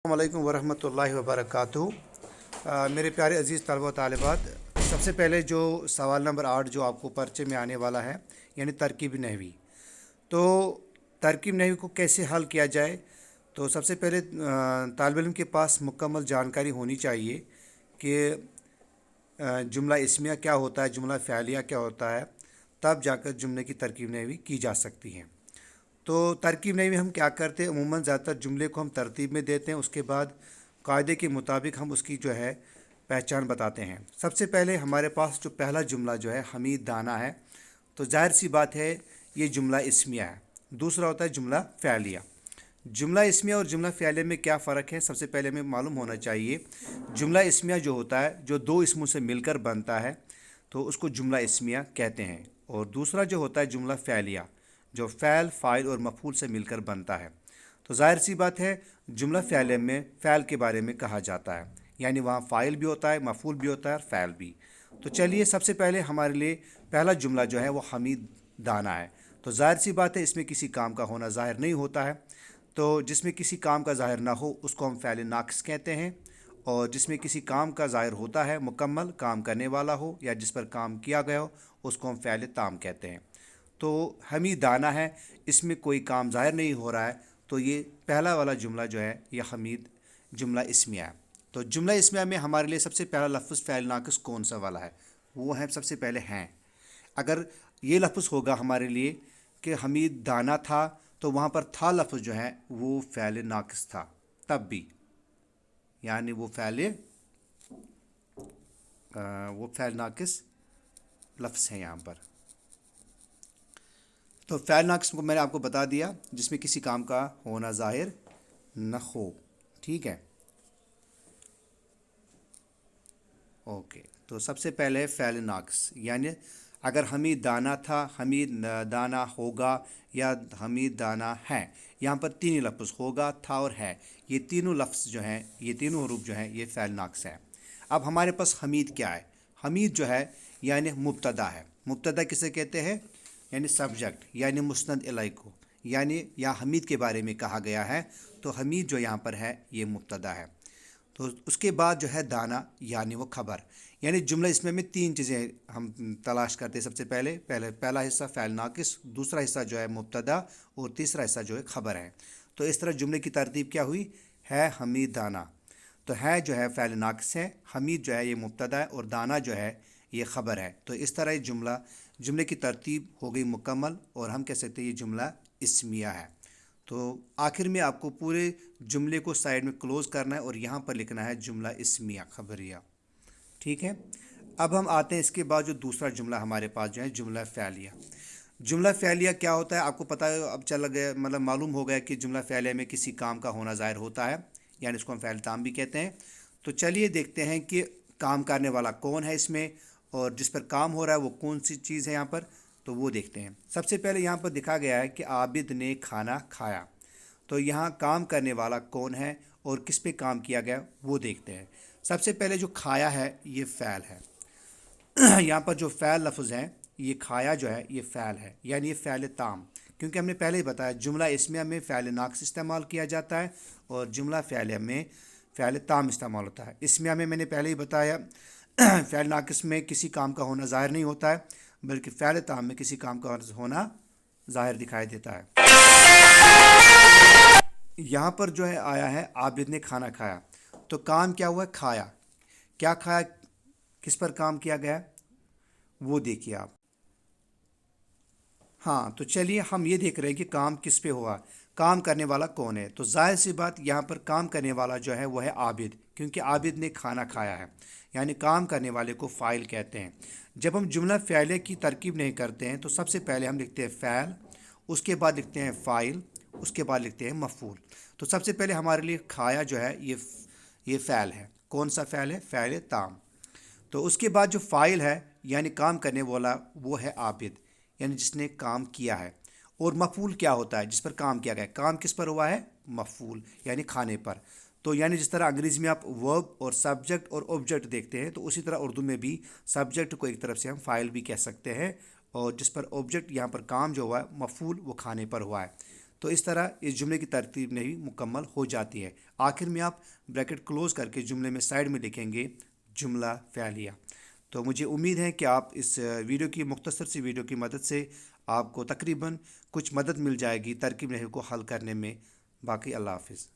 अस्सलाम वालेकुम वरहमतुल्लाहि वबरकातुहू। मेरे प्यारे अज़ीज़ तलबा व तालिबात, सबसे पहले जो सवाल नंबर 8 जो आपको पर्चे में आने वाला है, यानी तरकीब नहवी। तो तरकीब नहवी को कैसे हल किया जाए? तो सबसे पहले तालिब इल्म के पास मुकम्मल जानकारी होनी चाहिए कि जुमला इस्मिया क्या होता है, जुमला फ़अलिया क्या होता है, तब जाकर जुमले की तरकीब नहवी की जा सकती है। तो तरकीब नहवी हम क्या करते हैं, अमूमन ज़्यादातर जुमले को हम तरतीब में देते हैं, उसके बाद कायदे के मुताबिक हम उसकी जो है पहचान बताते हैं। सबसे पहले हमारे पास जो पहला जुमला जो है हमीद दाना है, तो जाहिर सी बात है ये जुमला इस्मिया है। दूसरा होता है जुमला फ़अलिया। जुमला इस्मिया और जुमला फ़अलिया में क्या फ़र्क है, सबसे पहले हमें मालूम होना चाहिए। जुमला इस्मिया जो होता है, जो दो इसमों से मिलकर बनता है, तो उसको जुमला इस्मिया कहते हैं। और दूसरा जो होता है जुमला फ़अलिया, जो फ़ैल, फ़ाइल और मफ़ऊल से मिलकर बनता है। तो ज़ाहिर सी बात है जुमला फ़अलिया में फ़ैल के बारे में कहा जाता है, यानी वहाँ फ़ाइल भी होता है, मफ़ऊल भी होता है और फ़ैल भी। तो चलिए सबसे पहले हमारे लिए पहला जुमला जो है वो हमीद दाना है। तो ज़ाहिर सी बात है इसमें किसी काम का होना ज़ाहिर नहीं होता है। तो जिसमें किसी काम का ज़ाहिर ना हो उसको हम फ़ैल नाक़िस कहते हैं। और जिसमें किसी काम का ज़ाहिर होता है, मुकम्मल काम करने वाला हो या जिस पर काम किया गया हो, उसको हम फ़ैल ताम कहते हैं। तो हमीद दाना है, इसमें कोई काम ज़ाहिर नहीं हो रहा है, तो ये पहला वाला जुमला जो है यह हमीद जुमला इस्मिया है। तो जुमला इस्मिया में हमारे लिए सबसे पहला लफ्ज़ फ़ैल नाक़िस कौन सा वाला है? वो है सबसे पहले हैं। अगर ये लफ्ज़ होगा हमारे लिए कि हमीद दाना था, तो वहाँ पर था लफ्ज़ जो है वो फ़ैल नाक़िस था तब भी, यानी वो फ़ैल नाक़िस लफ्ज़ है यहाँ पर। तो फ़ैल नाक़िस को मैंने आपको बता दिया, जिसमें किसी काम का होना ज़ाहिर न हो। ठीक है, ओके। तो सबसे पहले है फ़ैल नाक़िस, यानी अगर हमीद दाना था, हमीद दाना होगा या हमीद दाना है, यहाँ पर तीन ही लफ्ज़ होगा, था और है। ये तीनों लफ्ज़ जो हैं, ये तीनों हरूफ जो हैं, ये फ़ैल नाक़िस है। अब हमारे पास हमीद क्या है? हमीद जो है यानी मुब्तदा है। मुब्तदा किसे कहते हैं? यानी सब्जेक्ट, यानी मुस्नद इलैह को, यानी या हमीद के बारे में कहा गया है, तो हमीद जो यहाँ पर है ये मुब्तदा है। तो उसके बाद जो है दाना, यानी वो खबर। यानी जुमला इसमें में तीन चीज़ें हम तलाश करते हैं। सबसे पहला हिस्सा फ़ैल नाक़िस, दूसरा हिस्सा जो है मुब्तदा और तीसरा हिस्सा जो है खबर है। तो इस तरह जुमले की तरतीब क्या हुई? है हमीद दाना। तो है जो है फ़ैल नाक़िस है, हमीद जो है ये मुब्तदा है और दाना जो है ये खबर है। तो इस तरह जुमले की तरतीब हो गई मुकम्मल और हम कह सकते हैं ये जुमला इस्मिया है। तो आखिर में आपको पूरे जुमले को साइड में क्लोज़ करना है और यहाँ पर लिखना है जुमला इस्मिया खबरिया। ठीक है, अब हम आते हैं इसके बाद जो दूसरा जुमला हमारे पास जो है जुमला फ़अलिया। जुमला फ़अलिया क्या होता है आपको पता है, अब चल गया, मतलब मालूम हो गया कि जुमला फ़अलिया में किसी काम का होना ज़ाहिर होता है, यानी इसको हम फ़ैल ताम भी कहते हैं। तो चलिए देखते हैं कि काम करने वाला कौन है इसमें और जिस पर काम हो रहा है वो कौन सी चीज़ है यहाँ पर, तो वो देखते हैं। सबसे पहले यहाँ पर दिखा गया है कि आबिद ने खाना खाया। तो यहाँ काम करने वाला कौन है और किस पे काम किया गया वो देखते हैं। सबसे पहले जो खाया है ये फ़ैल है। यहाँ पर जो फ़ैल लफ्ज़ है, ये खाया जो है ये फ़ैल है, यानी ये फ़ैल ताम। क्योंकि हमने पहले ही बताया जुमला इस्मिया में फ़ैल नाक़िस इस्तेमाल किया जाता है और जुमला फ़अलिया में फ़ैल ताम इस्तेमाल होता है। इस्मिया में मैंने पहले ही बताया फ़ैल नाक़िस में किसी काम का होना ज़ाहिर नहीं होता है, बल्कि फ़ैल ताम में किसी काम का होना ज़ाहिर दिखाई देता है। यहाँ पर जो है आया है आबिद ने खाना खाया। तो काम क्या हुआ? खाया। क्या खाया? किस पर काम किया गया वो देखिए आप। हाँ, तो चलिए हम ये देख रहे हैं कि काम किस पे हुआ, काम करने वाला कौन है। तो जाहिर सी बात यहाँ पर काम करने वाला जो है वो है आबिद, क्योंकि आबिद ने खाना खाया है, यानी काम करने वाले को फ़ाइल कहते हैं। जब हम जुमला फ़अलिया की तरकीब नहीं करते हैं तो सबसे पहले हम लिखते हैं फ़ैल, उसके बाद लिखते हैं फ़ाइल, उसके बाद लिखते हैं मफ़ऊल। तो सबसे पहले हमारे लिए खाया जो है ये फ़ैल है। कौन सा फ़ैल है? फ़ैल ताम। तो उसके बाद जो फ़ाइल है यानी काम करने वाला वो है आबिद, यानी जिसने काम किया है। और मफ़ऊल क्या होता है? जिस पर काम किया गया है। काम किस पर हुआ है? मफ़ऊल, यानी खाने पर। तो यानी जिस तरह अंग्रेज़ी में आप वर्ब और सब्जेक्ट और ऑब्जेक्ट देखते हैं, तो उसी तरह उर्दू में भी सब्जेक्ट को एक तरफ से हम फ़ाइल भी कह सकते हैं, और जिस पर ऑब्जेक्ट यहाँ पर काम जो हुआ है मफ़ऊल वो खाने पर हुआ है। تو اس طرح اس جملے کی ترتیب نہیں مکمل ہو جاتی ہے۔ آخر میں آپ بریکٹ کلوز کر کے جملے میں سائڈ میں لکھیں گے جملہ فعلیہ۔ تو مجھے امید ہے کہ آپ اس ویڈیو کی مختصر سی ویڈیو کی مدد سے آپ کو تقریباً کچھ مدد مل جائے گی ترکیب نحوی کو حل کرنے میں۔ باقی اللہ حافظ۔